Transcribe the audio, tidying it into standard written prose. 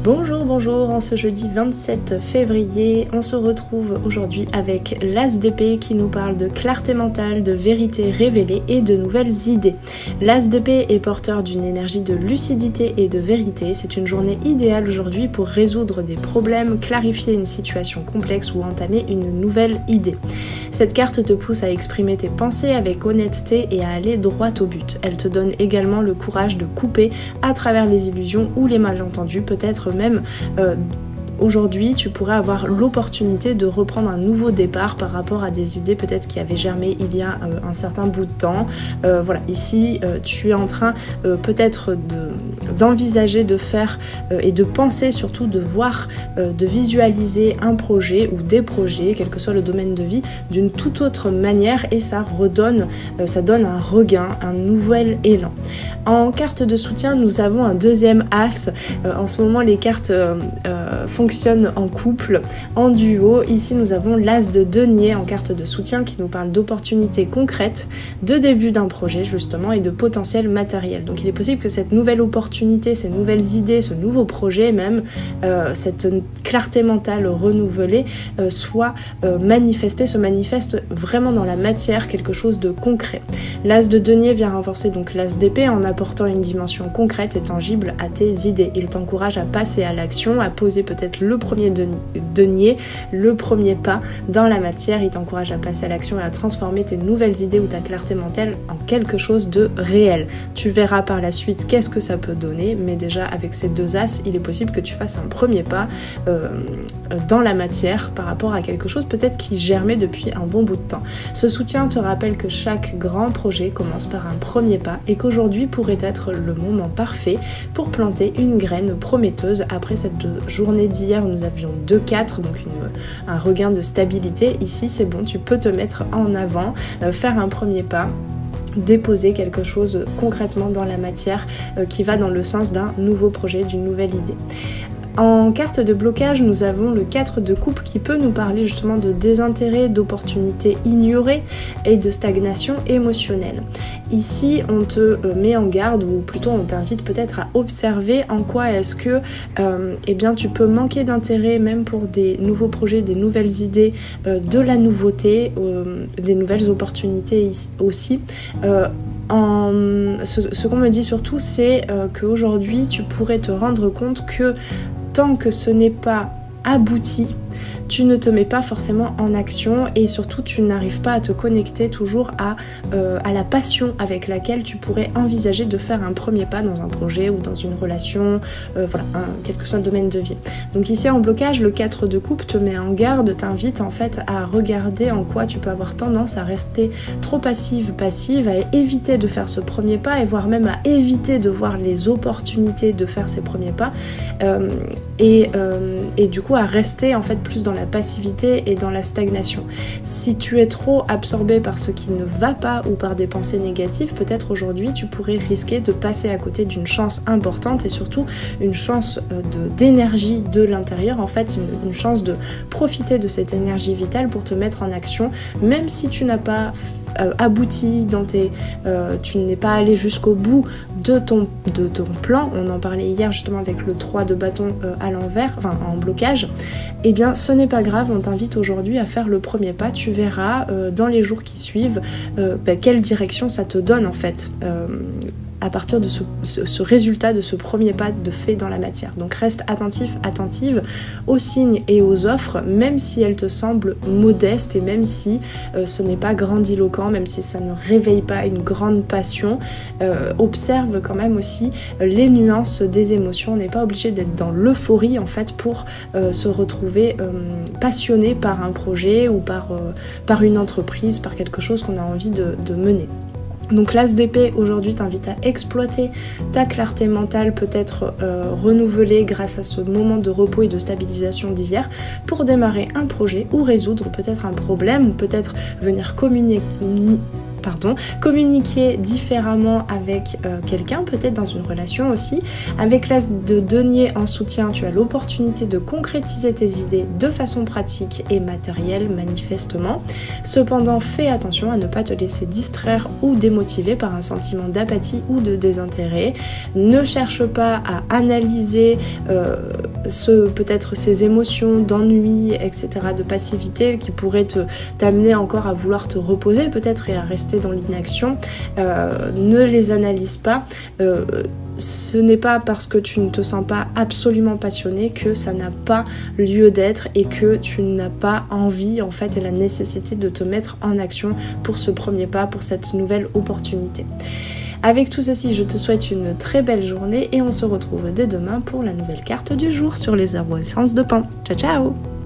Bonjour, bonjour, en ce jeudi 27 février, on se retrouve aujourd'hui avec l'As d'épée qui nous parle de clarté mentale, de vérité révélée et de nouvelles idées. L'As d'épée est porteur d'une énergie de lucidité et de vérité. C'est une journée idéale aujourd'hui pour résoudre des problèmes, clarifier une situation complexe ou entamer une nouvelle idée. Cette carte te pousse à exprimer tes pensées avec honnêteté et à aller droit au but. Elle te donne également le courage de couper à travers les illusions ou les malentendus, peut-être même aujourd'hui, tu pourrais avoir l'opportunité de reprendre un nouveau départ par rapport à des idées peut-être qui avaient germé il y a un certain bout de temps. Voilà, ici, tu es en train peut-être d'envisager de faire et de penser surtout de voir, de visualiser un projet ou des projets, quel que soit le domaine de vie, d'une toute autre manière et ça donne un regain, un nouvel élan. En carte de soutien, nous avons un deuxième as. En ce moment, les cartes fonctionnent en couple, en duo. Ici, nous avons l'as de denier en carte de soutien qui nous parle d'opportunités concrètes, de début d'un projet justement et de potentiel matériel. Donc il est possible que cette nouvelle opportunité, ces nouvelles idées, ce nouveau projet même, cette clarté mentale renouvelée se manifeste vraiment dans la matière, quelque chose de concret. L'as de denier vient renforcer donc l'as d'épée en apportant une dimension concrète et tangible à tes idées. Il t'encourage à passer à l'action, à poser peut-être le premier denier, le premier pas dans la matière. Il t'encourage à passer à l'action et à transformer tes nouvelles idées ou ta clarté mentale en quelque chose de réel. Tu verras par la suite qu'est-ce que ça peut donner, mais déjà avec ces deux as, il est possible que tu fasses un premier pas dans la matière par rapport à quelque chose peut-être qui germait depuis un bon bout de temps. Ce soutien te rappelle que chaque grand projet commence par un premier pas et qu'aujourd'hui pourrait être le moment parfait pour planter une graine prometteuse après cette journée d'hier où nous avions 2-4, donc un regain de stabilité. Ici c'est bon, tu peux te mettre en avant, faire un premier pas, déposer quelque chose concrètement dans la matière qui va dans le sens d'un nouveau projet, d'une nouvelle idée. En carte de blocage, nous avons le 4 de coupe qui peut nous parler justement de désintérêt, d'opportunités ignorées et de stagnation émotionnelle. Ici, on te met en garde ou plutôt on t'invite peut-être à observer en quoi est-ce que tu peux manquer d'intérêt même pour des nouveaux projets, des nouvelles idées, de la nouveauté, des nouvelles opportunités aussi. Ce qu'on me dit surtout, c'est qu'aujourd'hui, tu pourrais te rendre compte que tant que ce n'est pas abouti, tu ne te mets pas forcément en action et surtout tu n'arrives pas à te connecter toujours à la passion avec laquelle tu pourrais envisager de faire un premier pas dans un projet ou dans une relation, quel que soit le domaine de vie. Donc ici en blocage, le 4 de coupe te met en garde, t'invite en fait à regarder en quoi tu peux avoir tendance à rester trop passive, à éviter de faire ce premier pas et voire même à éviter de voir les opportunités de faire ces premiers pas et du coup à rester en fait plus dans la passivité et dans la stagnation. Si tu es trop absorbé par ce qui ne va pas ou par des pensées négatives, peut-être aujourd'hui tu pourrais risquer de passer à côté d'une chance importante et surtout une chance d'énergie de l'intérieur, en fait une chance de profiter de cette énergie vitale pour te mettre en action, même si tu n'as pas abouti tu n'es pas allé jusqu'au bout de ton plan. On en parlait hier justement avec le 3 de bâton à l'envers, en blocage. Eh bien ce n'est pas grave, on t'invite aujourd'hui à faire le premier pas. Tu verras dans les jours qui suivent quelle direction ça te donne en fait à partir de ce résultat, de ce premier pas de fait dans la matière. Donc reste attentive aux signes et aux offres, même si elles te semblent modestes et même si ce n'est pas grandiloquent, même si ça ne réveille pas une grande passion. Observe quand même aussi les nuances des émotions. On n'est pas obligé d'être dans l'euphorie en fait pour se retrouver passionné par un projet ou par une entreprise, par quelque chose qu'on a envie de mener. Donc l'as d'épée aujourd'hui t'invite à exploiter ta clarté mentale peut-être renouvelée grâce à ce moment de repos et de stabilisation d'hier pour démarrer un projet ou résoudre peut-être un problème ou peut-être venir communiquer différemment avec quelqu'un, peut-être dans une relation aussi. Avec l'as de denier en soutien, tu as l'opportunité de concrétiser tes idées de façon pratique et matérielle manifestement. Cependant, fais attention à ne pas te laisser distraire ou démotiver par un sentiment d'apathie ou de désintérêt. Ne cherche pas à analyser peut-être ces émotions d'ennui, etc., de passivité qui pourraient t'amener encore à vouloir te reposer peut-être et à rester dans l'inaction, ne les analyse pas. Ce n'est pas parce que tu ne te sens pas absolument passionné que ça n'a pas lieu d'être et que tu n'as pas envie en fait et la nécessité de te mettre en action pour ce premier pas, pour cette nouvelle opportunité. Avec tout ceci, je te souhaite une très belle journée et on se retrouve dès demain pour la nouvelle carte du jour sur les arborescences de Pan. Ciao ciao!